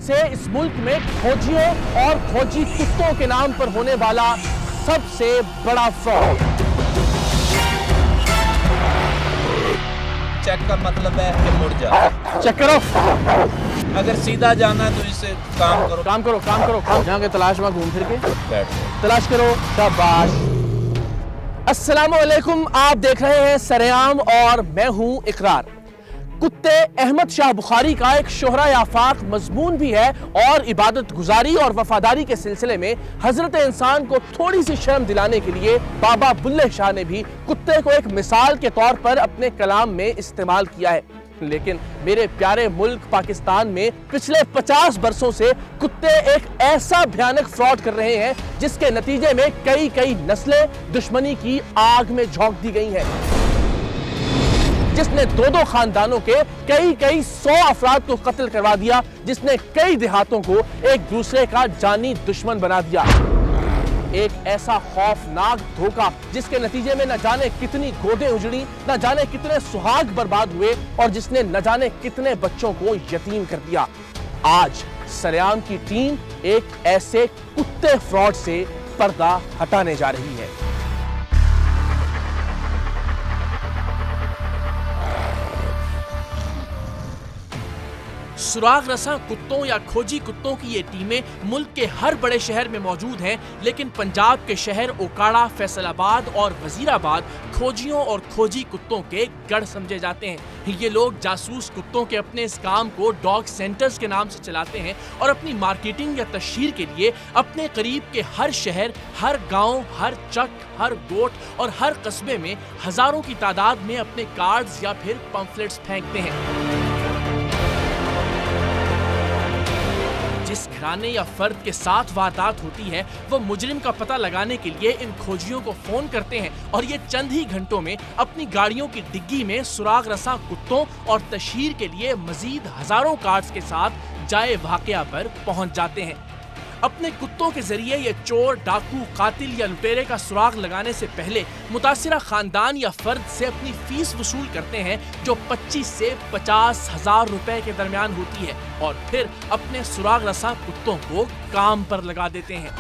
से इस मुल्क में खोजियों और खोजी कुत्तों के नाम पर होने वाला सबसे बड़ा फ्रॉड। चेक का मतलब है कि मुड़ जा। चेक करो, अगर सीधा जाना है तो इससे काम करो। काम करो, काम करो, काम जाओगे तलाश में घूम फिर के बैठ तलाश करो। शाबाश। अस्सलामु अलैकुम, आप देख रहे हैं सरेआम और मैं हूं इकरार। कुत्ते अहमद शाह बुखारी का एक शोहरा आफाक मजमून भी है और इबादत गुजारी और वफादारी के सिलसिले में हजरत इंसान को थोड़ी सी शर्म दिलाने के लिए बाबा बुल्ले शाह ने भी कुत्ते को एक मिसाल के तौर पर अपने कलाम में इस्तेमाल किया है। लेकिन मेरे प्यारे मुल्क पाकिस्तान में पिछले 50 बरसों से कुत्ते एक ऐसा भयानक फ्रॉड कर रहे हैं जिसके नतीजे में कई कई नस्लें दुश्मनी की आग में झोंक दी गई हैं, जिसने दो खानदानों के कई 100 अफराद को कत्ल करवा दिया, जिसने कई देहातों को एक दूसरे का जानी दुश्मन बना दिया। एक ऐसा खौफनाक धोखा जिसके नतीजे में न जाने कितनी गोदें उजड़ी, न जाने कितने सुहाग बर्बाद हुए और जिसने न जाने कितने बच्चों को यतीम कर दिया। आज सरेआम की टीम एक ऐसे कुत्ते फ्रॉड से पर्दा हटाने जा रही है। सुराग रसा कुत्तों या खोजी कुत्तों की ये टीमें मुल्क के हर बड़े शहर में मौजूद हैं, लेकिन पंजाब के शहर ओकाड़ा, फैसलाबाद और वजीराबाद खोजियों और खोजी कुत्तों के गढ़ समझे जाते हैं। ये लोग जासूस कुत्तों के अपने इस काम को डॉग सेंटर्स के नाम से चलाते हैं और अपनी मार्केटिंग या तशहीर के लिए अपने करीब के हर शहर, हर गांव, हर चक, हर गोट और हर कस्बे में हजारों की तादाद में अपने कार्ड्स या फिर पम्फलेट्स फेंकते हैं। जिस घराने या फर्द के साथ वारदात होती है वो मुजरिम का पता लगाने के लिए इन खोजियों को फोन करते हैं और ये चंद ही घंटों में अपनी गाड़ियों की डिग्गी में सुराग रसा कुत्तों और तशहीर के लिए मजीद हजारों कार्ड्स के साथ जाए वाकया पर पहुंच जाते हैं। अपने कुत्तों के जरिए ये चोर, डाकू, कातिल या लुटेरे का सुराग लगाने से पहले मुतासिरा खानदान या फर्द से अपनी फीस वसूल करते हैं जो 25 से 50 हजार रुपए के दरमियान होती है और फिर अपने सुराग रसा कुत्तों को काम पर लगा देते हैं।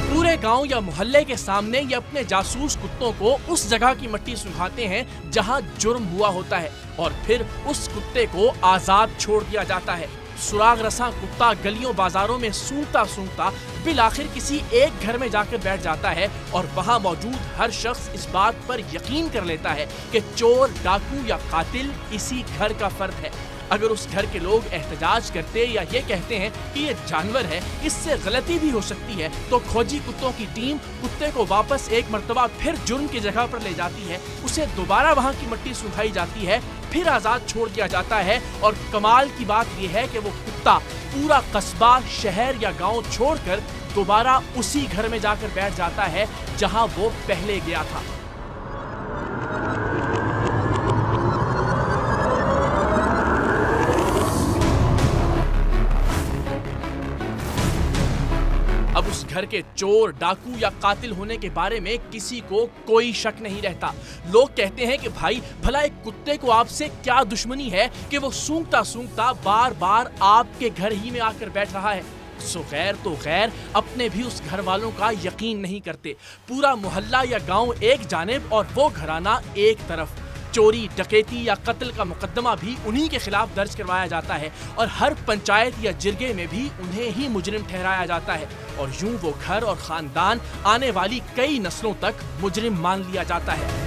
पूरे गांव या मोहल्ले के सामने ये अपने जासूस कुत्तों को उस जगह की मिट्टी सुखाते हैं जहां जुर्म हुआ होता है और फिर उस कुत्ते को आजाद छोड़ दिया जाता है। सुराग रसा कुत्ता गलियों बाजारों में सूंघता सूंघता बिल आखिर किसी एक घर में जाकर बैठ जाता है और वहां मौजूद हर शख्स इस बात पर यकीन कर लेता है कि चोर, डाकू या कातिल इसी घर का फर्द है। अगर उस घर के लोग एहतजाज करते या ये कहते हैं कि ये जानवर है, इससे गलती भी हो सकती है, तो खोजी कुत्तों की टीम कुत्ते को वापस एक मर्तबा फिर जुर्म की जगह पर ले जाती है, उसे दोबारा वहाँ की मिट्टी सुखाई जाती है, फिर आजाद छोड़ दिया जाता है और कमाल की बात यह है कि वो कुत्ता पूरा कस्बा, शहर या गाँव छोड़कर दोबारा उसी घर में जाकर बैठ जाता है जहाँ वो पहले गया था। अब उस घर के चोर, डाकू या कातिल होने के बारे में किसी को कोई शक नहीं रहता। लोग कहते हैं कि भाई भला एक कुत्ते को आपसे क्या दुश्मनी है कि वो सूंघता सूंघता बार बार आपके घर ही में आकर बैठ रहा है। सो गैर तो गैर अपने भी उस घर वालों का यकीन नहीं करते। पूरा मोहल्ला या गांव एक जानिब और वो घराना एक तरफ। चोरी, डकैती या कत्ल का मुकदमा भी उन्हीं के खिलाफ दर्ज करवाया जाता है और हर पंचायत या जिरगे में भी उन्हें ही मुजरिम ठहराया जाता है और यूं वो घर और खानदान आने वाली कई नस्लों तक मुजरिम मान लिया जाता है।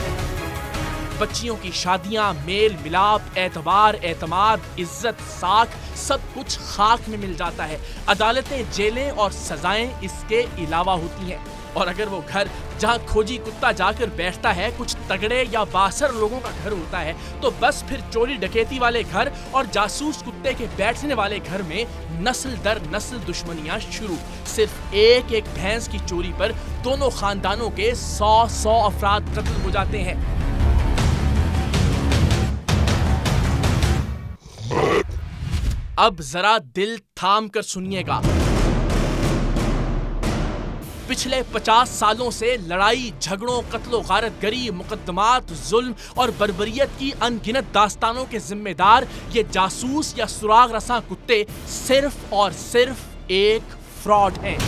बच्चियों की शादियां, मेल मिलाप, एतबार, एतमाद, इज्जत, साख सब कुछ खाक में मिल जाता है। अदालतें, जेलें और सजाएं इसके अलावा होती हैं। और अगर वो घर जहाँ खोजी कुत्ता जाकर बैठता है कुछ तगड़े या बासर लोगों का घर होता है तो बस फिर चोरी डकैती वाले घर और जासूस कुत्ते के बैठने वाले घर में नस्ल दर नस्ल दुश्मनियां शुरू। सिर्फ एक एक भैंस की चोरी पर दोनों खानदानों के 100 अफराद कत्ल हो जाते हैं। अब जरा दिल थाम कर सुनिएगा। पिछले 50 सालों से लड़ाई झगड़ों कत्लो गारतगरी मुकदमात जुल्म और बर्बरियत की अनगिनत दास्तानों के जिम्मेदार ये जासूस या सुराग रसां कुत्ते सिर्फ और सिर्फ एक फ्रॉड हैं।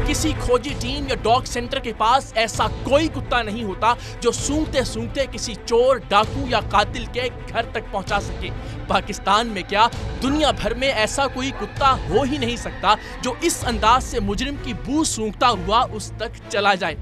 किसी खोजी टीम या डॉग सेंटर के पास ऐसा कोई कुत्ता नहीं होता जो सूंघते सूंघते किसी चोर डाकू या कातिल के घर तक पहुंचा सके। पाकिस्तान में क्या दुनिया भर में ऐसा कोई कुत्ता हो ही नहीं सकता जो इस अंदाज से मुजरिम की बू सूंघता हुआ उस तक चला जाए।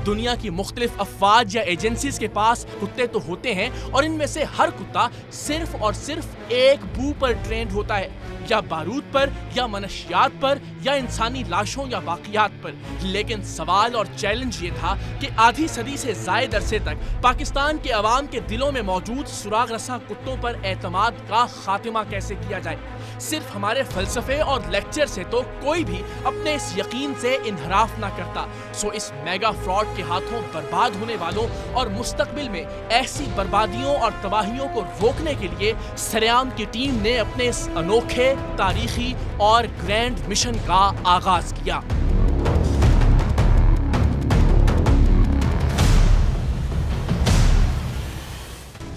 दुनिया की मुख्तलिफ अफवाज या एजेंसीज के पास कुत्ते तो होते हैं और इनमें से हर कुत्ता सिर्फ और सिर्फ एक बू पर ट्रेंड होता है, या बारूद पर या मनशियात पर या इंसानी लाशों या बाकियात पर। लेकिन सवाल और चैलेंज ये था कि आधी सदी से जायद अरसे तक पाकिस्तान के अवाम के दिलों में मौजूद सुराग रसां कुत्तों पर एतमाद का खात्मा कैसे किया जाए। सिर्फ हमारे फलसफे और लेक्चर से तो कोई भी अपने इस यकीन से इनहराफ ना करता। सो इस मेगा फ्रॉड के हाथों बर्बाद होने वालों और मुस्तकबिल में ऐसी बर्बादियों और तबाहियों को रोकने के लिए सरेआम की टीम ने अपने इस अनोखे तारीखी और ग्रैंड मिशन का आगाज किया।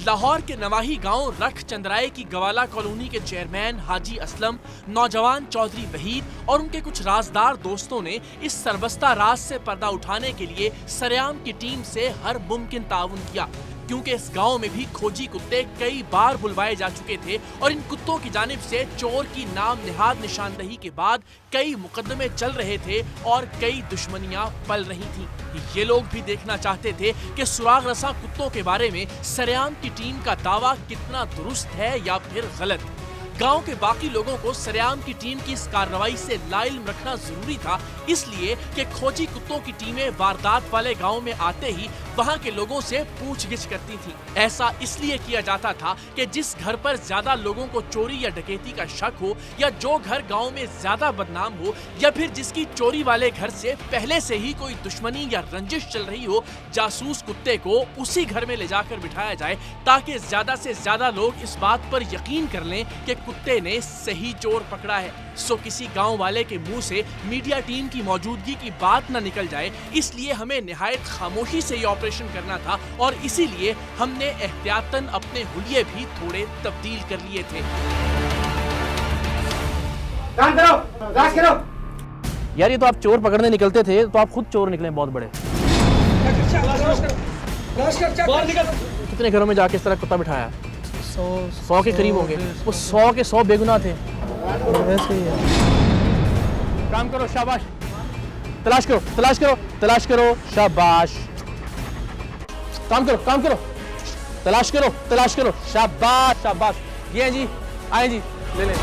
लाहौर के नवाही गांव रख चंद्राए की गवाला कॉलोनी के चेयरमैन हाजी असलम, नौजवान चौधरी वहीद और उनके कुछ राजदार दोस्तों ने इस सरबस्ता राज से पर्दा उठाने के लिए सरेआम की टीम से हर मुमकिन ताउन किया, क्योंकि इस गांव में भी खोजी कुत्ते कई बार बुलवाए जा चुके थे और इन कुत्तों की जानिब से चोर की नाम निहाद निशानदही के बाद कई मुकदमे चल रहे थे और कई दुश्मनियां पल रही थीं। ये लोग भी देखना चाहते थे कि सुराग रसां कुत्तों के बारे में सरेआम की टीम का दावा कितना दुरुस्त है या फिर गलत। गांव के बाकी लोगों को सरेआम की टीम की इस कार्रवाई से लाइल्म रखना जरूरी था, इसलिए कि खोजी कुत्तों की टीमें वारदात वाले गांव में आते ही वहां के लोगों से पूछगिछ करती थीं। ऐसा इसलिए किया जाता था कि जिस घर पर ज्यादा लोगों को चोरी या डकैती का शक हो, या जो घर गांव में ज्यादा बदनाम हो, या फिर जिसकी चोरी वाले घर से पहले से ही कोई दुश्मनी या रंजिश चल रही हो, जासूस कुत्ते को उसी घर में ले जाकर बिठाया जाए ताकि ज्यादा से ज्यादा लोग इस बात पर यकीन कर लें कि कुत्ते ने सही चोर पकड़ा है। सो किसी गांव वाले के मुंह से मीडिया टीम की मौजूदगी की बात न निकल जाए, इसलिए हमें निहायत खामोशी से ये ऑपरेशन करना था और इसीलिए हमने एहतियातन अपने हुलिये भी थोड़े तब्दील कर लिए थे। काम करो, राज करो। यार ये तो आप चोर पकड़ने निकलते थे तो आप खुद चोर निकले बहुत बड़े। कितने घरों में जाके इस तरह कुत्ता बिठाया? 100 के करीब होंगे। वो 100 के 100 बेगुनाह थे। वैसे ही है। काम करो, शाबाश। तलाश करो, तलाश करो, तलाश करो, शाबाश। काम करो, काम करो, तलाश करो, तलाश करो, शाबाश, शाबाश। ये हैं जी, आए जी, ले लें।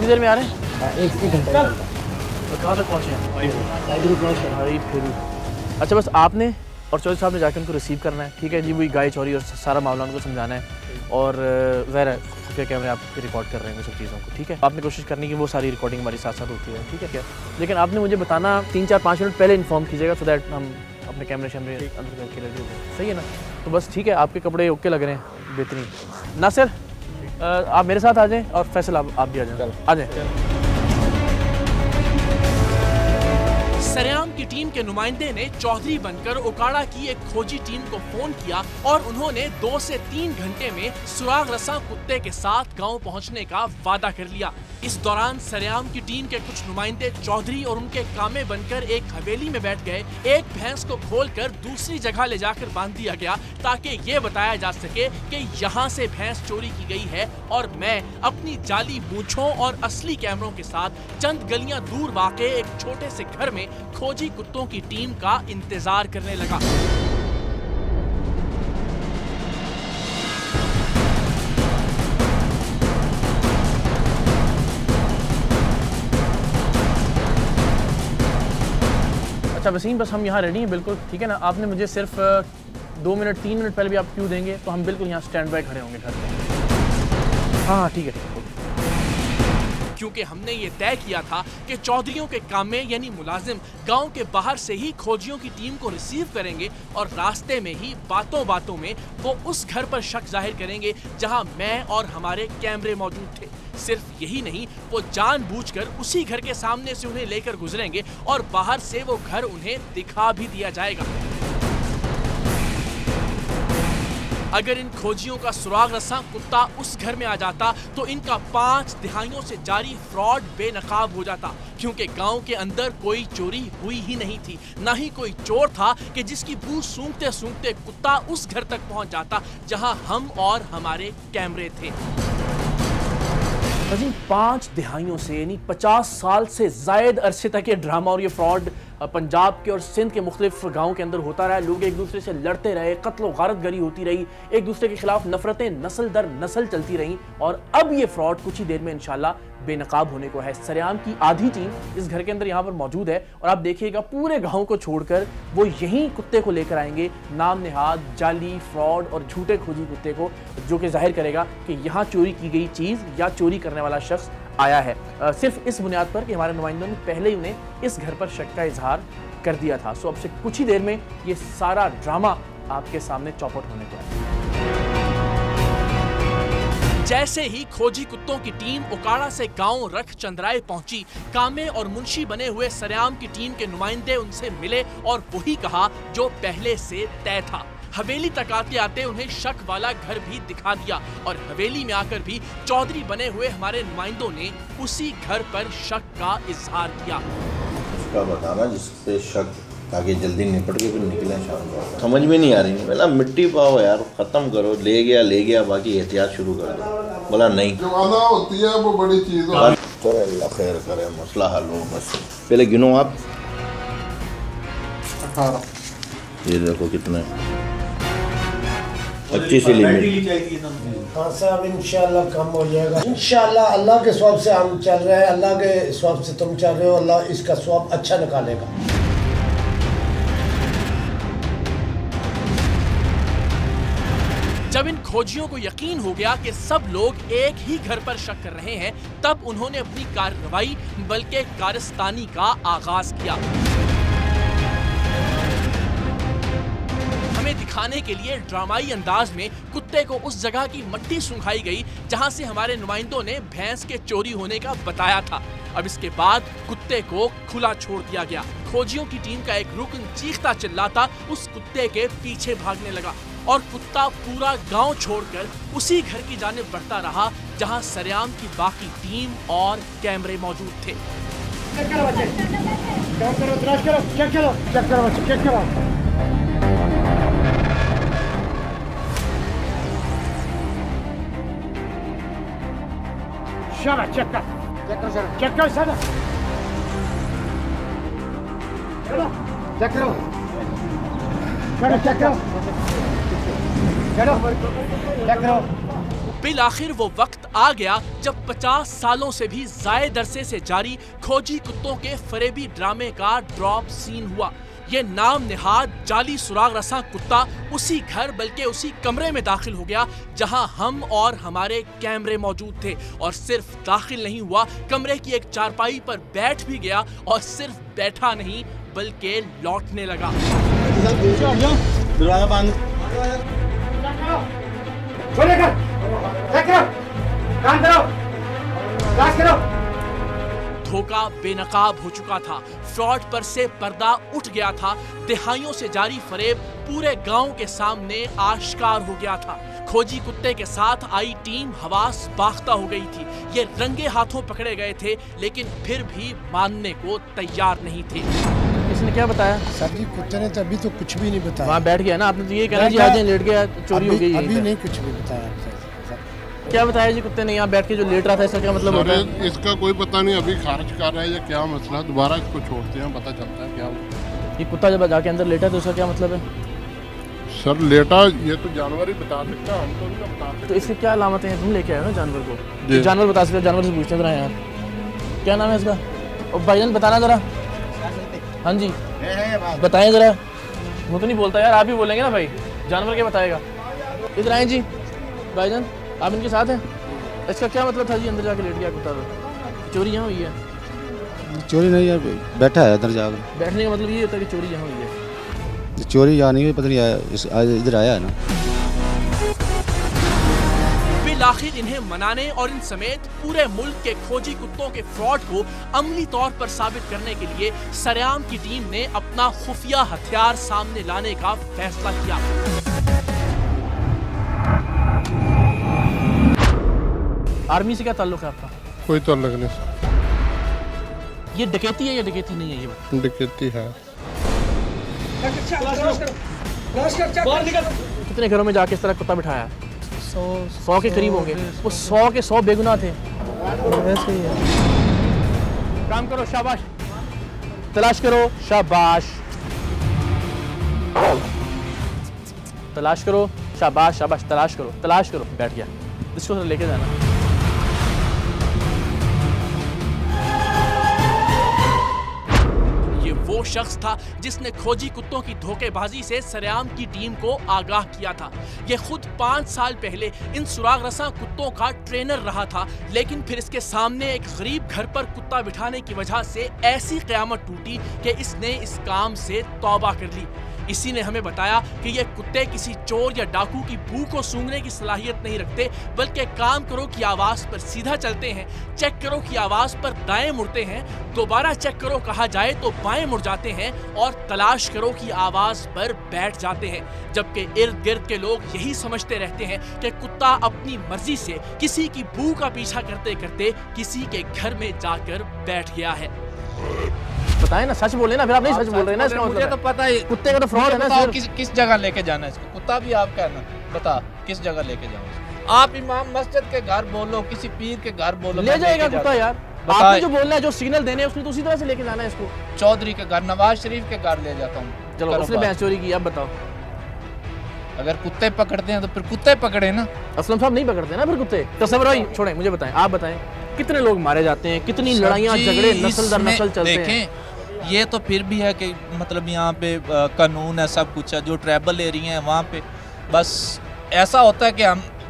देर में आ रहे हैं? एक घंटे। कहाँ तक पहुँचे हैं? अच्छा, बस आपने और चौधरी साहब ने जाकर उनको रिसीव करना है, ठीक है जी? वही गाय चोरी और सारा मामला उनको समझाना है और ज़ाहिर खुफिया कैमरे आपके रिकॉर्ड कर रहे हैं सब चीज़ों को, ठीक है? आपने कोशिश करनी कि वो सारी रिकॉर्डिंग हमारी साथ साथ होती है, ठीक है क्या? लेकिन आपने मुझे बताना 3-4-5 मिनट पहले इन्फॉर्म कीजिएगा, सो दैट हम अपने कैमरे शैमरे अंदर करके रेडी हो जाए। सही है ना? तो बस ठीक है, आपके कपड़े ओके लग रहे हैं, बेहतरीन। नासिर, आप मेरे साथ आ जाएं और फैसल आप भी आ जाएं। आ जाएं। सरेआम की टीम के नुमाइंदे ने चौधरी बनकर ओकाड़ा की एक खोजी टीम को फोन किया और उन्होंने 2 से 3 घंटे में सुराग रसां कुत्ते के साथ गांव पहुंचने का वादा कर लिया। इस दौरान सरेआम की टीम के कुछ नुमाइंदे चौधरी और उनके कामे बनकर एक हवेली में बैठ गए। एक भैंस को खोलकर दूसरी जगह ले जाकर बांध दिया गया ताकि ये बताया जा सके कि यहाँ से भैंस चोरी की गई है, और मैं अपनी जाली मूंछों और असली कैमरों के साथ चंद गलियां दूर वाक़े एक छोटे से घर में खोजी कुत्तों की टीम का इंतजार करने लगा। अच्छा वसीम, बस हम यहाँ रेडी हैं बिल्कुल, ठीक है ना। आपने मुझे सिर्फ 2 मिनट 3 मिनट पहले भी आप क्यों देंगे, तो हम बिल्कुल यहाँ स्टैंड बाय खड़े होंगे घर पे। हाँ ठीक है, क्योंकि हमने ये तय किया था कि चौधरियों के काम में यानी मुलाजिम गांव के बाहर से ही खोजियों की टीम को रिसीव करेंगे और रास्ते में ही बातों बातों में वो उस घर पर शक जाहिर करेंगे जहां मैं और हमारे कैमरे मौजूद थे। सिर्फ यही नहीं, वो जानबूझकर उसी घर के सामने से उन्हें लेकर गुजरेंगे और बाहर से वो घर उन्हें दिखा भी दिया जाएगा। अगर इन खोजियों का सुराग रस्सा कुत्ता उस घर में आ जाता तो इनका 5 दिहाइयों से जारी फ्रॉड बेनकाब हो जाता, क्योंकि गांव के अंदर कोई चोरी हुई ही नहीं थी, ना ही कोई चोर था कि जिसकी बू सूंघते सूंघते कुत्ता उस घर तक पहुंच जाता जहां हम और हमारे कैमरे थे। 5 दिहाइयों से यानी 50 साल से जायद अरसे तक ये ड्रामा और ये फ्रॉड पंजाब के और सिंध के मुख्तलिफ गाँव के अंदर होता रहा। लोग एक दूसरे से लड़ते रहे, कत्ल व गारत गरी होती रही, एक दूसरे के खिलाफ नफरतें नस्ल दर नस्ल चलती रहीं और अब ये फ्रॉड कुछ ही देर में इंशाल्लाह बेनकाब होने को है। सरेआम की आधी टीम इस घर के अंदर यहाँ पर मौजूद है और आप देखिएगा पूरे गाँव को छोड़कर वो यहीं कुत्ते को लेकर आएंगे, नाम नेहाद जाली फ्रॉड और झूठे खोजी कुत्ते को, जो कि जाहिर करेगा कि यहाँ चोरी की गई चीज़ या चोरी करने वाला शख्स आया है, सिर्फ इस बुनियाद पर कि हमारे नुमाइंदों ने पहले ही उन्हें इस घर पर शक का इजहार कर दिया था। सो अब से कुछ ही देर में ये सारा ड्रामा आपके सामने चौपट होने को है। जैसे ही खोजी कुत्तों की टीम उकाड़ा से गांव रख चंद्राए पहुंची, कामे और मुंशी बने हुए सरेआम की टीम के नुमाइंदे उनसे मिले और वही कहा जो पहले से तय था। हवेली तक आते आते उन्हें शक वाला घर भी दिखा दिया और हवेली में आकर भी चौधरी बने हुए हमारे नुमाइंदों ने उसी घर पर शक का इजहार किया। उसका बताना जिसपे शक, ताकि जल्दी निपट के फिर निकले शाम को। समझ में नहीं आ रही, बोला मिट्टी पाओ यार, खत्म करो, ले गया बाकी एहतियात शुरू कर दो। बोला नहीं, जो आना होती है वो बड़ी चीज है। चलो अल्लाह खैर करे, मसला हल हो। बस पहले गिनो आप। 18 ये देखो कितने 25 ही लिमिट। हाँ साहब इंशाल्लाह कम हो जाएगा, इंशाल्लाह अल्लाह के स्वाब से हम चल रहे हैं, अल्लाह के स्वाब से तुम चल रहे हो, अल्लाह इसका स्वाब अच्छा निकालेगा। जब इन खोजियों को यकीन हो गया कि सब लोग एक ही घर पर शक कर रहे हैं, तब उन्होंने अपनी कार्रवाई बल्कि कारस्तानी का आगाज किया। हमें दिखाने के लिए ड्रामाई अंदाज में कुत्ते को उस जगह की मट्टी सुंघाई गई जहां से हमारे नुमाइंदों ने भैंस के चोरी होने का बताया था। अब इसके बाद कुत्ते को खुला छोड़ दिया गया। खोजियों की टीम का एक रुकन चीखता चिल्लाता उस कुत्ते के पीछे भागने लगा और कुत्ता पूरा गांव छोड़कर उसी घर की जानिब बढ़ता रहा जहां सरेआम की बाकी टीम और कैमरे मौजूद थे। चेक करो बच्चे, चेक करो, तलाश करो, चेक करो, चेक करो बच्चे, चेक करो। शाबाश, चेक कर, चेक करो सर, चेक करो सर, चलो चेक करो, चलो चेक करो, चलो चेक करो। बिल आखिर वो वक्त आ गया जब 50 सालों से भी जायद अरसे से जारी खोजी कुत्तों के फरेबी ड्रामे का ड्रॉप सीन हुआ। ये नाम नेहाद जाली सुराग रसा कुत्ता उसी घर बल्कि उसी कमरे में दाखिल हो गया जहां हम और हमारे कैमरे मौजूद थे, और सिर्फ दाखिल नहीं हुआ, कमरे की एक चारपाई पर बैठ भी गया और सिर्फ बैठा नहीं बल्कि लौटने लगा। धोखा बेनकाब हो चुका था, फ्रॉड पर से पर्दा उठ गया था, दिहाइयों से जारी फरेब पूरे गांव के सामने आश्कार हो गया था। खोजी कुत्ते के साथ आई टीम हवास बाख्ता हो गई थी। ये रंगे हाथों पकड़े गए थे लेकिन फिर भी मानने को तैयार नहीं थे। इसने क्या बताया? सर जी कुत्ते ने तो अभी तो कुछ भी नहीं बताया। वहाँ बैठ गया ना, आपने तो ये कहना जी आज लेट गया, चोरी हो गई। अभी नहीं कुछ भी बताया। क्या बताया जी कुत्ते ने यहाँ बैठ के जो लेट रहा था, इसका क्या मतलब होता है? इसका कोई पता नहीं, अभी खारिज कर रहा है या क्या मसला, दोबारा इसको छोड़ते हैं पता चलता है क्या। ये कुत्ता जब जाके अंदर लेटा तो उसका क्या मतलब है? सर लेटा ये तो जानवर ही बता सकता है, हम तो नहीं बता सकते। तो इसकी क्या अलामतें हैं? तुम लेके आए ना जानवर को, जानवर बता सकते, जानवर से पूछते जरा यार क्या नाम है इसका, और भाईजान बताना जरा। हाँ जी बताएं ज़रा। वो तो नहीं बोलता यार, आप ही बोलेंगे ना भाई, जानवर क्या बताएगा। इधर आए जी भाईजान, आप इनके साथ हैं। इसका क्या मतलब था जी अंदर जाके लेट गया कुत्ता? तो चोरी यहाँ हुई है? चोरी नहीं यार, बैठा है अंदर जाकर। बैठने का मतलब ये होता है कि चोरी यहाँ हुई है? चोरी यहाँ नहीं हुई, पता नहीं आया, इधर आया है ना। आखिर इन्हें मनाने और इन समेत पूरे मुल्क के खोजी कुत्तों के फ्रॉड को अमली तौर पर साबित करने के लिए सरेआम की टीम ने अपना खुफिया हथियार सामने लाने का फैसला किया। आर्मी से क्या ताल्लुक है आपका? कोई ताल्लुक नहीं। ये डकैती है या डकैती नहीं है? ये डकैती है। कितने घरों में जाके इस तरह कुत्ता बिठाया? 100 के करीब होंगे। वो 100 के 100 बेगुनाह थे। ऐसे ही है। काम करो, शाबाश। तलाश करो, शाबाश। तलाश करो, शाबाश शाबाश। तलाश करो, तलाश करो। बैठ गया, इसको लेके जाना। वो शख्स था जिसने खोजी कुत्तों की धोखेबाजी से सरेआम की टीम को आगाह किया था। ये खुद 5 साल पहले इन सुराग रसा कुत्तों का ट्रेनर रहा था, लेकिन फिर इसके सामने एक गरीब घर पर कुत्ता बिठाने की वजह से ऐसी क़यामत टूटी कि इसने इस काम से तौबा कर ली। इसी ने हमें बताया कि ये कुत्ते किसी चोर या डाकू की भूख को सूंघने की सलाहियत नहीं रखते, बल्कि काम करो की आवाज पर सीधा चलते हैं, चेक करो की आवाज पर दाएं मुड़ते हैं, दोबारा चेक करो कहा जाए तो बाएं मुड़ जाते हैं, और तलाश करो की आवाज पर बैठ जाते हैं। जबकि इर्द गिर्द के लोग यही समझते रहते हैं कि कुत्ता अपनी मर्जी से किसी की भूख का पीछा करते करते किसी के घर में जाकर बैठ गया है। बताएं ना, सच बोले ना, फिर आप नहीं सच बोल रहे ना। इसका मुझे मतलब तो पता है कुत्ते का तो फ्रॉड है ना। बताओ किस जगह लेके जाना है इसको? कुत्ता भी आपका है ना, बता किस जगह लेके जाऊँ? आप इमाम मस्जिद के घर बोलो, किसी पीर के घर बोलो, ले जाएगा कुत्ता यार। आपने जो बोलना है, जो सिग्नल देने हैं, उसने तो उसी तरह से लेके जाना है इसको। चौधरी के घर, नवाज शरीफ के घर ले जाता हूँ। चलो, उसने भैंस चोरी की, अब बताओ। अगर कुत्ते पकड़ते हैं तो फिर कुत्ते पकड़े ना। असलम साहब नहीं पकड़ते ना फिर कुत्ते। तसव्वुर भाई छोड़ें, मुझे बताएं, आप बताएं कितने लोग मारे जाते हैं, कितनी लड़ाइयाँ झगड़े नस्ल दर नस्ल चलते हैं। देखें, ये तो फिर भी है कि मतलब यहाँ पे कानून है, सब कुछ है। जो ट्राइबल एरिया है वहाँ पे बस ऐसा होता है कि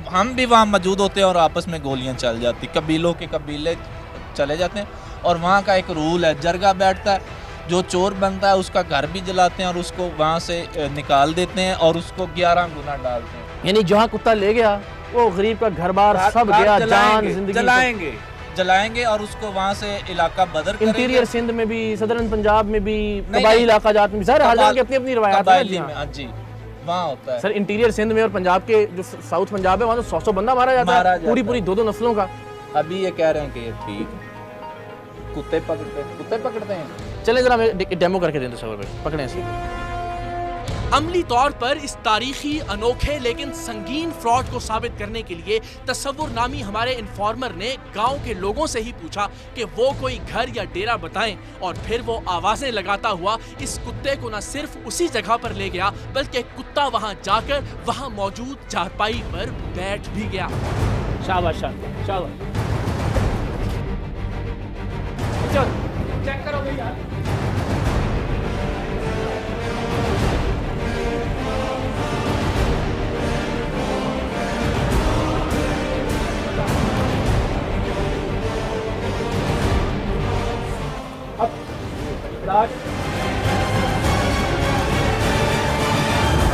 हम भी वहाँ मौजूद होते हैं और आपस में गोलियाँ चल जाती, कबीलों के कबीले चले जाते हैं। और वहाँ का एक रूल है, जरगा बैठता है, जो चोर बनता है उसका घर भी जलाते हैं और उसको वहाँ से निकाल देते हैं और उसको 11 गुना डालते हैं। यानी जहाँ कुत्ता ले गया वो गरीब का घर बार सब गया, जान जिंदगी जलाएंगे और उसको वहाँ से इलाका बदर करेंगे। इंटीरियर सिंध में भी, सदरन पंजाब में भी, कबाइली इलाका जात में भी, सारे हर जगह की अपनी अपनी रवायत है जी, वहाँ होता है। सर इंटीरियर सिंध में और पंजाब के जो साउथ पंजाब है वहाँ तो 100 बंदा मारा जाता है, पूरी 2-2 नस्लों का। अभी ये कह रहे हैं कि ये ठीक कुत्ते पकड़ते हैं। चले जरा हमें डेमो करके दें तस्वीर पे, पकड़े इसे। अमली तौर पर इस तारीखी अनोखे लेकिन संगीन फ्रॉड को साबित करने के लिए तसव्वुर नामी हमारे इन्फॉर्मर ने गांव के लोगों से ही पूछा कि वो कोई घर या डेरा बताएं, और फिर वो आवाजें लगाता हुआ इस कुत्ते को न सिर्फ उसी जगह पर ले गया बल्कि कुत्ता वहां जाकर वहां मौजूद चारपाई पर बैठ भी गया। शाबाश शाबाश, चेक करो भैया।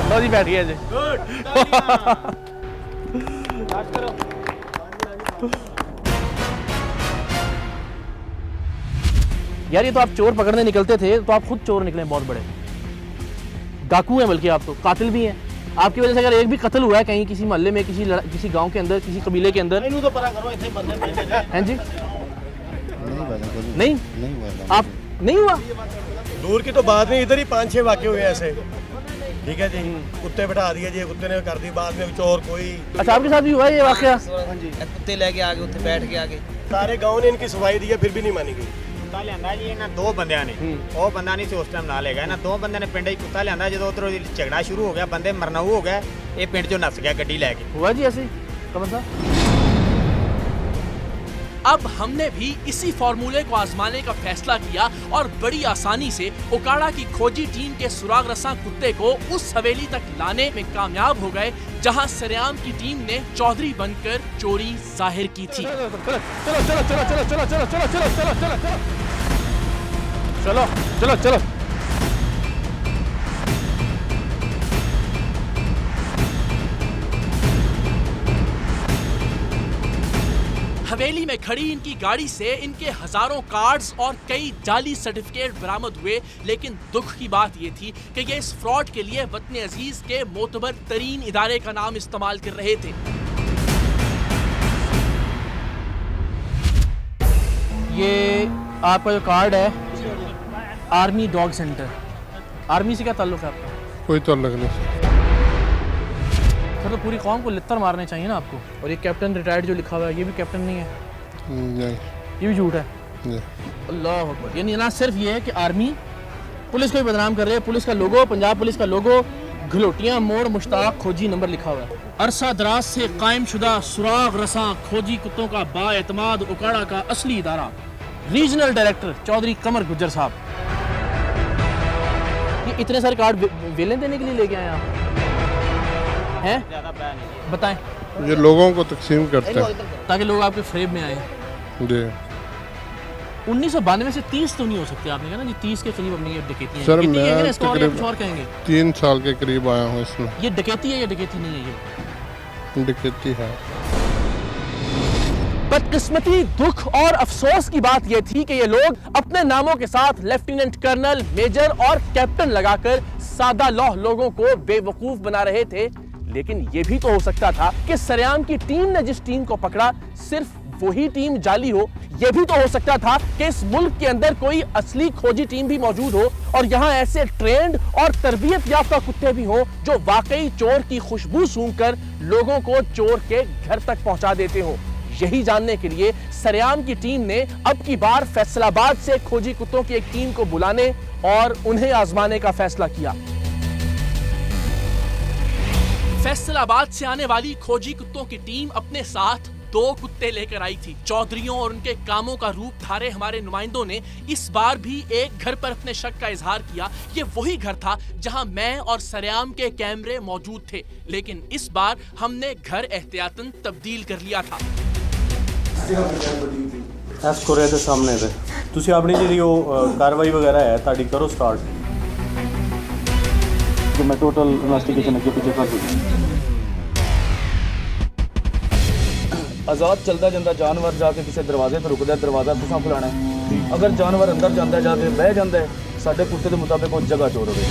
बड़ी बैठ गया जी। यार ये तो आप चोर पकड़ने निकलते थे तो आप खुद चोर निकले, बहुत बड़े डाकू हैं, बल्कि आप तो कातिल भी हैं। आपकी वजह से अगर एक भी कत्ल हुआ है कहीं किसी मोहल्ले में, किसी गांव के अंदर, किसी कबीले के अंदर, हैं जी? नहीं आप नहीं हुआ? दूर की तो बात नहीं, इधर ही 5-6 वाक़े हुए ऐसे, ठीक है जी। कुत्ते बैठा दिए जी, कुत्ते ने कर दी, बाद में चोर कोई। अच्छा आपके साथ भी हुआ ये वाक़या? कुत्ते लेके आगे उत्थे बैठ के आगे सारे गांव ने इनकी सफाई दी है, फिर भी नहीं मानी गई। कुत्ता लिया जी ना 2 बंदियां ने, वो बंदा नहीं से उस टाइम ना ले गया ना, 2 बंदे ने पिंड कुत्ता लिया, जो उधर झगड़ा शुरू हो गया, बंदे मरना हो गया, ये पिंड चो नस गया गड्डी लैके। हुआ जी ऐसे कमर साहब? अब हमने भी इसी फॉर्मूले को आजमाने का फैसला किया और बड़ी आसानी से ओकाड़ा की खोजी टीम के सुराग रसां कुत्ते को उस हवेली तक लाने में कामयाब हो गए जहां सरेआम की टीम ने चौधरी बनकर चोरी जाहिर की थी। चलो हवेली में खड़ी इनकी गाड़ी से इनके हजारों कार्ड्स और कई जाली सर्टिफिकेट बरामद हुए, लेकिन दुख की बात ये थी कि ये इस फ्रॉड के लिए वतन अजीज के मोतबर तरीन इदारे का नाम इस्तेमाल कर रहे थे। ये आपका जो कार्ड है आर्मी डॉग सेंटर, आर्मी से क्या ताल्लुक है आपका? कोई ताल्लुक नहीं। फिर तो पूरी कौम को लित्तर मारने चाहिए ना आपको। और ये कैप्टन रिटायर्ड जो लिखा हुआ है ये भी कैप्टन नहीं है? नहीं, ये भी झूठ है। अल्लाह अकबर। यानी ना सिर्फ ये है कि आर्मी पुलिस को भी बदनाम कर रहे हैं। पुलिस का लोगो, पंजाब पुलिस का लोगो, घलोटियाँ मोड़ मुश्ताक खोजी नंबर लिखा हुआ है। अरसा दराज से कायम शुदा सुराग रसां खोजी कुत्तों का बाएतमाद ओकाड़ा का असली इदारा, रीजनल डायरेक्टर चौधरी कमर गुज्जर साहब। ये इतने सारे कार्ड वेलें देने के लिए लेके आए आप हैं? बताएं। ये लोगों को तकसीम करते हैं ताकि लोग आपके फ्रेम में आए। जी 1992 से 30 तो नहीं हो सकते, आपने कहा ना जी 30 के करीब अपनी ये डकैती है। सर डकैती है मैं इसको और कुछ और कहेंगे? 3 साल के करीब आया हूँ इसमें। ये डकैती है या डकैती नहीं है? ये डकैती है। बदकिस्मती, दुख और अफसोस की बात यह थी कि ये लोग अपने नामों के साथ लेफ्टिनेंट कर्नल, मेजर और कैप्टन लगाकर सादा लौह लोगों को बेवकूफ बना रहे थे। लेकिन यह भी तो हो सकता था कि सरेआम की टीम ने जिस टीम को पकड़ा सिर्फ वही टीम जाली हो। यह भी तो हो सकता था कि इस मुल्क के अंदर कोई असली खोजी टीम भी मौजूद हो और यहाँ ऐसे ट्रेंड और तरबियत याफ्ता कुत्ते भी हों जो वाकई चोर की खुशबू सूंघकर लोगों को चोर के घर तक पहुंचा देते हो। यही जानने के लिए सरेआम की टीम ने अब की बार फैसलाबाद से खोजी कुत्तों की एक टीम को बुलाने और उन्हें आजमाने का फैसला किया। फैसलाबाद से आने वाली खोजी कुत्तों की टीम अपने साथ 2 कुत्ते लेकर आई थी। चौधरियों और उनके कामों का रूप धारे हमारे नुमाइंदों ने इस बार भी एक घर पर अपने शक का इजहार किया। ये वही घर था जहां मैं और सरेआम के कैमरे मौजूद थे, लेकिन इस बार हमने घर एहतियातन तब्दील कर लिया था। ਐਸ ਕੋਰੇ ਦੇ ਸਾਹਮਣੇ ਤੇ ਤੁਸੀਂ ਆਪਣੀ ਜਿਹੜੀ ਉਹ ਕਾਰਵਾਈ ਵਗੈਰਾ ਹੈ ਤੁਹਾਡੀ ਕਰੋ ਸਟਾਰਟ। ਕਿ ਮੈਂ ਟੋਟਲ ਇਨਵੈਸਟੀਗੇਸ਼ਨ ਅੱਗੇ ਪਿੱਛੇ ਕਰ ਦੂੰਗਾ। आज़ाद चलता जाता जानवर जाके किसी दरवाजे पर रुकता, दरवाजा तुसां खुलाना है। अगर जानवर अंदर जाता जाके बह जाता है साडे कुत्ते के मुताबिक वो जगह चोर होगी।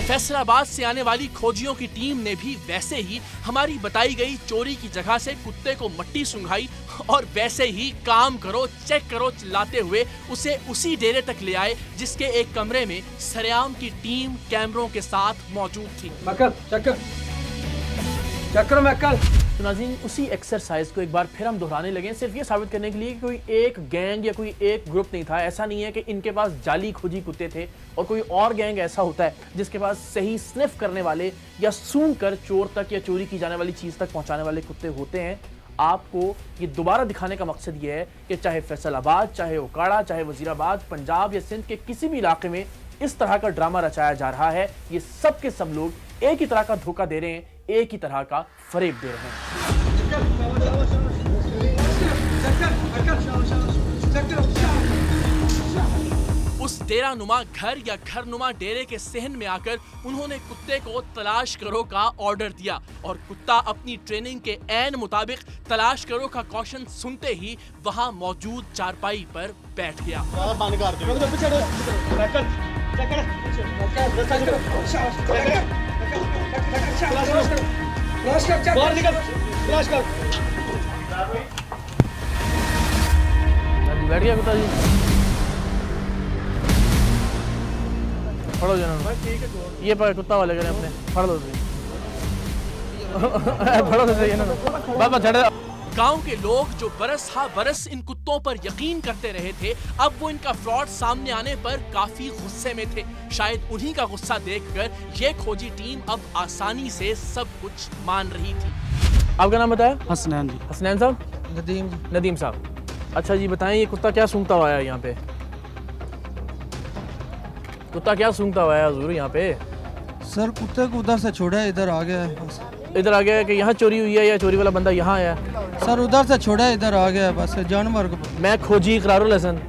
फैसलाबाद से आने वाली खोजियों की टीम ने भी वैसे ही हमारी बताई गई चोरी की जगह से कुत्ते को मट्टी सुंघाई और वैसे ही काम करो चेक करो चिल्लाते हुए उसे उसी डेरे तक ले आए जिसके एक कमरे में सरेआम की टीम कैमरों के साथ मौजूद थी। चक्कर मैकल। तो नाज़रीन, उसी एक्सरसाइज को एक बार फिर हम दोहराने लगे, सिर्फ ये साबित करने के लिए कि कोई एक गैंग या कोई एक ग्रुप नहीं था। ऐसा नहीं है कि इनके पास जाली खोजी कुत्ते थे और कोई और गैंग ऐसा होता है जिसके पास सही स्निफ करने वाले या सूंघ कर चोर तक या चोरी की जाने वाली चीज़ तक पहुंचाने वाले कुत्ते होते हैं। आपको ये दोबारा दिखाने का मकसद ये है कि चाहे फैसलाबाद, चाहे ओकाड़ा, चाहे वजीराबाद, पंजाब या सिंध के किसी भी इलाके में इस तरह का ड्रामा रचाया जा रहा है, ये सब के सब लोग एक ही तरह का धोखा दे रहे हैं, एक ही तरह का फरेब दे रहे हैं। उस डेरा नुमा घर या घर नुमा डेरे के सहन में आकर उन्होंने कुत्ते को तलाश करो का ऑर्डर दिया और कुत्ता अपनी ट्रेनिंग के ऐन मुताबिक तलाश करो का कौशन सुनते ही वहां मौजूद चारपाई पर बैठ गया। बैठ गया कुत्ता जी। फड़ो जी, ये पर कुत्ता वाले करें अपने, फड़ दो फड़ो तो सही है ना। बाबा झड़। गांव के लोग जो बरस हा बरस इन कुत्तों पर यकीन करते रहे थे, अब वो इनका फ्रॉड सामने आने पर काफी गुस्से में थे। शायद उन्हीं का गुस्सा देखकर ये खोजी टीम अब आसानी से सब कुछ मान रही थी। आपका नाम बताया? हसनैन जी। हसनैन साहब? नदीम साहब। अच्छा जी बताएं, ये कुत्ता क्या सूंघता हुआ है यहाँ पे? कुत्ता क्या सूंघता हुआ है हुजूर यहाँ पे? सर कुत्ते को उधर से छोड़ा है, इधर आ गया है बस। इधर आ गया है कि यहाँ चोरी हुई है या चोरी वाला बंदा यहाँ आया? सर उधर से छोड़ा है, इधर आ गया है बस जानवर को। मैं खोजी इकरारुल हसन,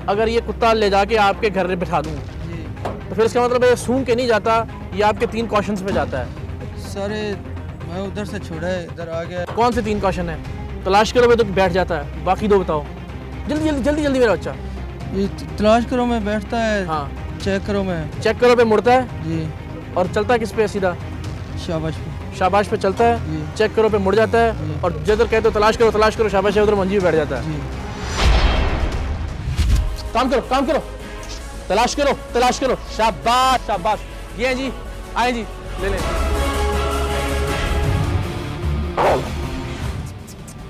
अगर ये कुत्ता ले जाके आपके घर में बिठा दूँ तो फिर इसका मतलब है सूंघ के नहीं जाता, ये आपके 3 क्वेश्चन पे जाता है? सर मैं उधर से छोड़ा है, इधर आ गया। कौन से 3 क्वेश्चन है? तलाश करो तो बैठ जाता है, बाकी 2 बताओ। जल्दी जल्दी जल्दी जल्दी मेरा बच्चा। ये तलाश करो में बैठता है। हाँ। चेक करो में। चेक करो पे मुड़ता है जी। और चलता है किस पे? सीधा शाबाश पे। शाबाश पे चलता है। चेक करो पे मुड़ जाता है और जिधर कहते हो तलाश करो शाबाश है उधर मंजी पे बैठ जाता है। काम करो तलाश करो शाबाश। ये हैं जी, आए जी, ले लें।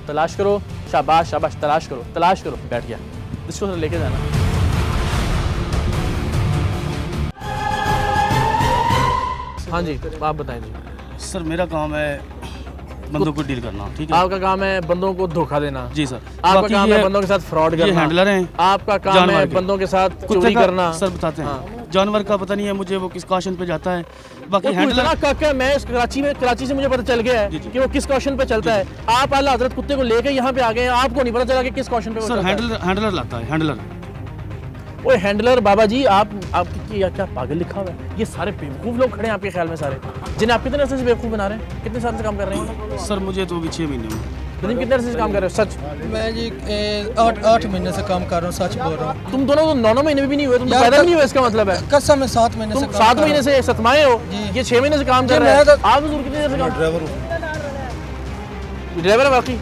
तलाश करो शाबाश तलाश करो। बैठ गया, इसको लेके जाना। हाँ जी आप बताएं जी। सर मेरा काम है बंदों को डील करना, ठीक है? आपका काम है बंदों को धोखा देना? जी सर। आपका काम है बंदों के साथ फ्रॉड करना? हैंडलर हैं। आपका काम है बंदों के साथ चोरी करना? सर बताते हैं। जानवर का पता नहीं है मुझे, वो किस क्वेश्चन पे जाता है। बाकी हैंडलर मैं कराची से मुझे पता चल गया है कि वो किस क्वेश्चन पे चलता है। आप आला हजरत कुत्ते को लेकर यहाँ पे आ गए, आपको नहीं पता चला कि किस क्वेश्चन पे? सर हैंडलर लाता है, हैंडलर। ओए हैंडलर बाबा जी, आपकी क्या पागल लिखा हुआ है? ये सारे बेवकूफ़ लोग खड़े हैं आपके ख्याल में सारे, जिन्हें आप कितने अरसे से बेवकूफ़ बना रहे हैं? कितने साल से काम कर रहे हैं? सर मुझे तो अभी 6 महीने हुए। कितने अरसे से काम कर रहे हो? सच मैं जी 8 महीने से काम कर रहा हूँ, सच बोल रहा हूँ। तुम दोनों तो 9 महीने भी नहीं हुए, तुम तो पैदा भी नहीं हुए, इसका मतलब है? कसम में 7 महीने से। 7 महीने से सतमाए हो, ये 6 महीने से काम कर रहे हैं। आप हुजूर कितने देर से काम? ड्राइवर है बाकी?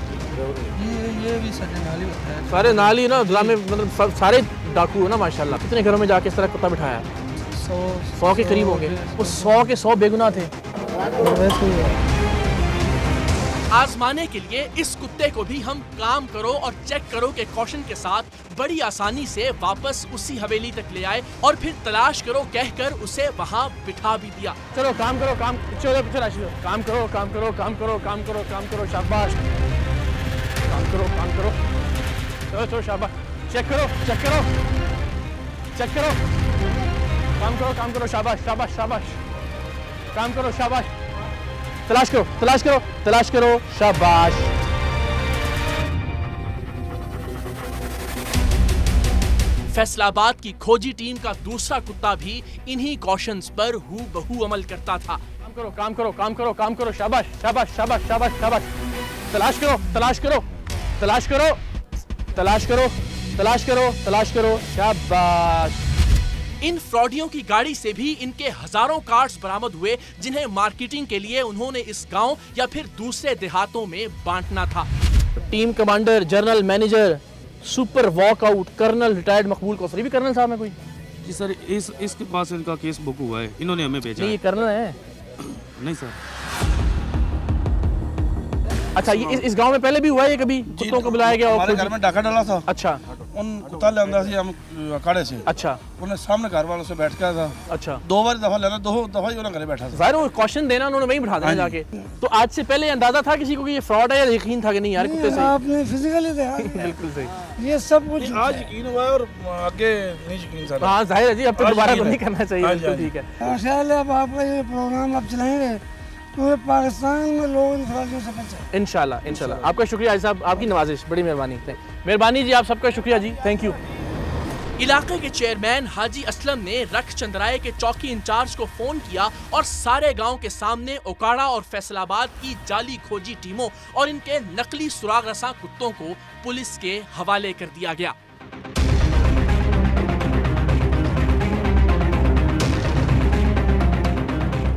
ये भी नाली होता है। सारे नाली ना ड्रामे, मतलब सारे डाकू हो ना माशाल्लाह। कितने घरों में जाके इस तरह कुत्ता बिठाया? 100 के करीब हो गए। वो 100 के 100 बेगुनाह थे। आजमाने के लिए इस कुत्ते को भी हम काम करो और चेक करो के क्वेश्चन के साथ बड़ी आसानी से वापस उसी हवेली तक ले आए और फिर तलाश करो कहकर उसे वहाँ बिठा भी दिया। चलो काम करो, काम करो, शाबाश। काम करो, चलो शाबाश। चेक करो, काम करो, शाबाश। काम करो, शाबाश। तलाश करो, शाबाश। फैसलाबाद की खोजी टीम का दूसरा कुत्ता भी इन्हीं कॉशंस पर हूबहू अमल करता था। काम करो, शाबाश। तलाश करो, शाबाश। इन फ्रॉडियों की गाड़ी से भी इनके हजारों कार्ड्स बरामद हुए, जिन्हें मार्केटिंग के लिए उन्होंने इस गांव या फिर दूसरे देहातों में बांटना था। Team commander, general manager, super walkout, colonel, retired Maqbool Kausari भी कर्नल साहब है कोई? जी सर, इसके पास इनका केस बुक हुआ है, इन्होंने हमें भेजा। ये कर्नल है? नहीं सर। अच्छा, ये इस गांव में पहले भी हुआ है? ये कभी कुत्तों को बुलाया गया? हमारे घर में डाका डाला था। अच्छा। उन कुत्ता ले आंदा सी हम अखाड़े से। अच्छा। उन्हें सामने घर वालों से बैठ गया था। अच्छा। 2 बार दफा लेना, 2 दफा ही उन्हें घरे बैठा था। जाहिर वो क्वेश्चन देना उन्होंने वहीं बिठा देना जाके। तो आज से पहले अंदाजा था किसी को कि ये फ्रॉड है, या यकीन था कि नहीं यार कुत्ते से? आपने फिजिकली देखा। बिल्कुल सही। ये सब कुछ आज यकीन हुआ है और आगे नहीं यकीन था। हाँ जाहिर है जी, अब तो दोबारा तो नहीं करना चाहिए। बिल्कुल ठीक है। माशाल्लाह, अब आपका ये प्रोग्राम आप चलाएंगे पूरे पाकिस्तान में लोग इन फ्रॉडियों से बचें। इंशाल्लाह। आपका शुक्रिया हाजी साहब, आपकी नवाजिश, बड़ी मेहरबानी जी, आप सबका शुक्रिया जी, थैंक यू। इलाके के चेयरमैन हाजी असलम ने रख चंद्राए के चौकी इंचार्ज को फोन किया और सारे गांव के सामने ओकाड़ा और फैसलाबाद की जाली खोजी टीमों और इनके नकली सुराग रसा कुत्तों को पुलिस के हवाले कर दिया गया।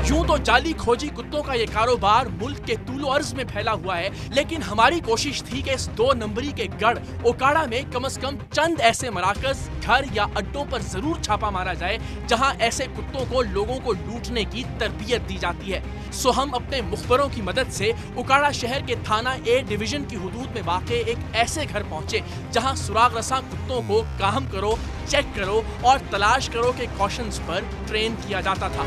यूं तो जाली खोजी कुत्तों का ये कारोबार मुल्क के तूलो अर्ज में फैला हुआ है, लेकिन हमारी कोशिश थी कि इस 2 नंबरी के गढ़ ओकाड़ा में कम से कम चंद ऐसे मराकज, घर या अड्डों पर जरूर छापा मारा जाए जहां ऐसे कुत्तों को लोगों को लूटने की तरबियत दी जाती है। सो हम अपने मुखबरों की मदद से ओकाड़ा शहर के थाना ए डिवीजन की हुदूद में वाक़े एक ऐसे घर पहुंचे जहां सुराग रसा कुत्तों को काम करो, चेक करो और तलाश करो के कॉशंस पर ट्रेन किया जाता था।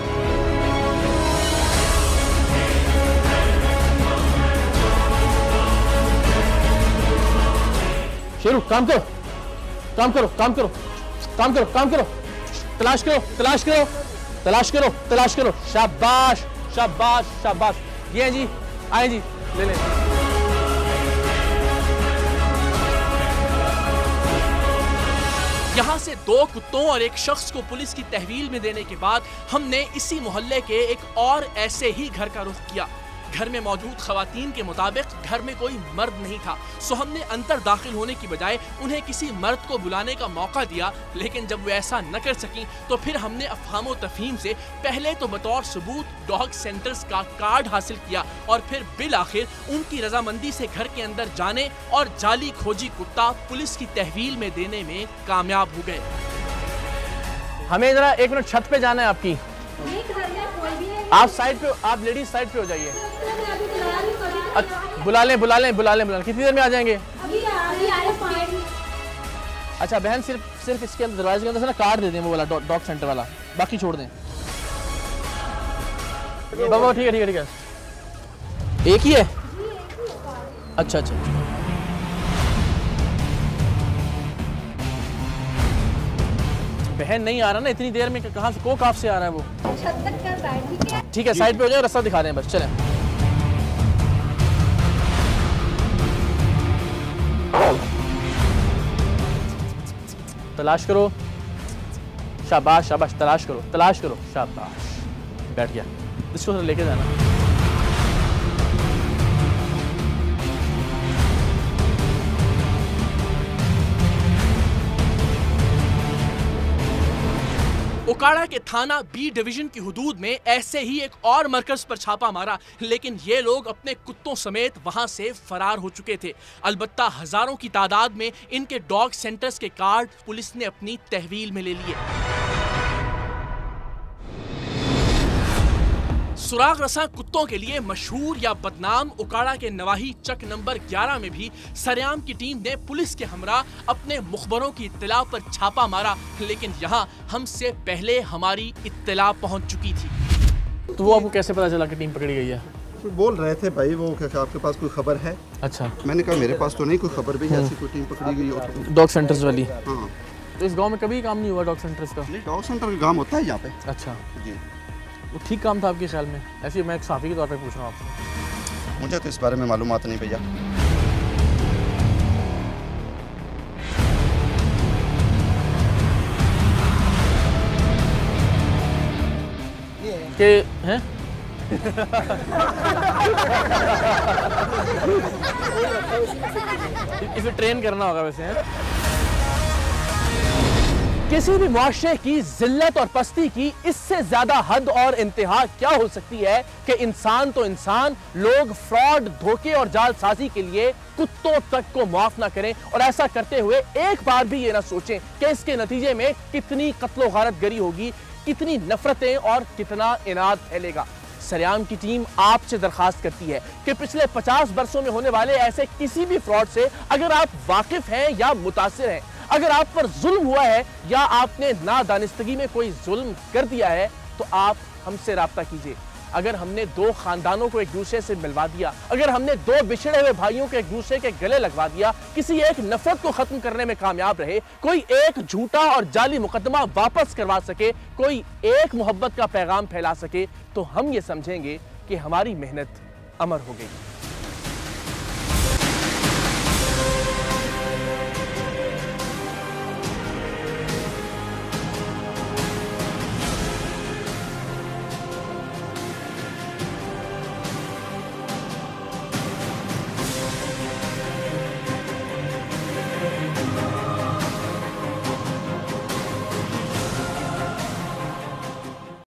शेरू काम करो, काम करो, काम करो, काम करो, काम करो, तलाश करो, तलाश करो, तलाश करो, तलाश करो। शाबाश शाबाश शाबाश। ये जी आए जी, ले लें। यहाँ से 2 कुत्तों और एक शख्स को पुलिस की तहवील में देने के बाद हमने इसी मोहल्ले के एक और ऐसे ही घर का रुख किया। घर में मौजूद खवातीन के मुताबिक घर में कोई मर्द नहीं था, सो हमने अंदर दाखिल होने की बजाय उन्हें किसी मर्द को बुलाने का मौका दिया। लेकिन जब वो ऐसा न कर सकी तो फिर हमने अफहाम तफहीम से पहले तो बतौर सबूत डॉग सेंटर्स का कार्ड हासिल किया और फिर बिल आखिर उनकी रजामंदी से घर के अंदर जाने और जाली खोजी कुत्ता पुलिस की तहवील में देने में कामयाब हो गए। हमें जरा 1 मिनट छत पे जाना है आपकी। आप साइड पे, आप लेडीज साइड पे हो जाइए। बुला लें, बुला लें, बुला लें, बुला लें। कितनी देर में आ जाएंगे? अच्छा बहन, सिर्फ इसके अंदर दरवाजे के अंदर से ना कार्ड दे दें, वो वाला डॉग सेंटर वाला, बाकी छोड़ दें। बाबा ठीक है, ठीक है, ठीक है। एक ही है? अच्छा अच्छा। बहन नहीं आ रहा ना इतनी देर में, कहाँ से काफ से आ रहा है वो? छत तक कर रहा है। ठीक है, ठीक है, साइड पे हो जाए, रास्ता दिखा दें बस, चलें। तलाश करो, शाबाश शाबाश, तलाश करो, तलाश करो, शाबाश। बैठ गया, इसको लेके जाना। ओकाड़ा के थाना बी डिवीजन की हुदूद में ऐसे ही एक और मरकज पर छापा मारा, लेकिन ये लोग अपने कुत्तों समेत वहां से फरार हो चुके थे। अलबत्ता हजारों की तादाद में इनके डॉग सेंटर्स के कार्ड पुलिस ने अपनी तहवील में ले लिए। सुराग रसा कुत्तों के लिए मशहूर या बदनाम ओकाड़ा के नवाही चक नंबर 11 में भी सरेआम की टीम ने पुलिस के हमरा अपने मुखबरों की इत्तला पर छापा मारा, लेकिन यहाँ हमसे पहले हमारी इत्तला पहुँच चुकी थी। तो वो आपको कैसे पता चला कि टीम पकड़ी गई है? बोल रहे थे भाई वो क्या आपके पास कोई खबर है? अच्छा, मैंने कहा मेरे पास तो नहीं कोई खबर भी, ऐसी कोई टीम पकड़ी गई हो तो। डॉग सेंटर्स वाली? हाँ। तो इस गाँव में कभी काम नहीं हुआ डॉग सेंटर्स का? नहीं, डॉग सेंटर का काम होता है यहाँ पे। अच्छा जी, वो ठीक काम था आपके ख्याल में? ऐसे मैं एक साफी के तौर पे पूछ रहा हूँ आपसे। मुझे तो इस बारे में मालूमात नहीं भैया। के हैं? इसे ट्रेन करना होगा वैसे, हैं? किसी भी मुआशरे की जिल्लत और पस्ती की इससे ज्यादा हद और इंतहा क्या हो सकती है कि इंसान तो इंसान, लोग फ्रॉड, धोखे और जालसाजी के लिए कुत्तों तक को माफ ना करें, और ऐसा करते हुए एक बार भी ये ना सोचें कि इसके नतीजे में कितनी कत्लो गारत गरी होगी, कितनी नफरतें और कितना इनाद फैलेगा। सरेआम की टीम आपसे दरखास्त करती है कि पिछले 50 वर्षों में होने वाले ऐसे किसी भी फ्रॉड से अगर आप वाकिफ हैं या मुतासिर हैं, अगर आप पर जुल्म हुआ है या आपने नादानिस्तगी में कोई जुल्म कर दिया है, तो आप हमसे राब्ता कीजिए। अगर हमने 2 खानदानों को एक दूसरे से मिलवा दिया, अगर हमने 2 बिछड़े हुए भाइयों को एक दूसरे के गले लगवा दिया, किसी एक नफरत को खत्म करने में कामयाब रहे, कोई एक झूठा और जाली मुकदमा वापस करवा सके, कोई एक मोहब्बत का पैगाम फैला सके, तो हम ये समझेंगे कि हमारी मेहनत अमर हो गई।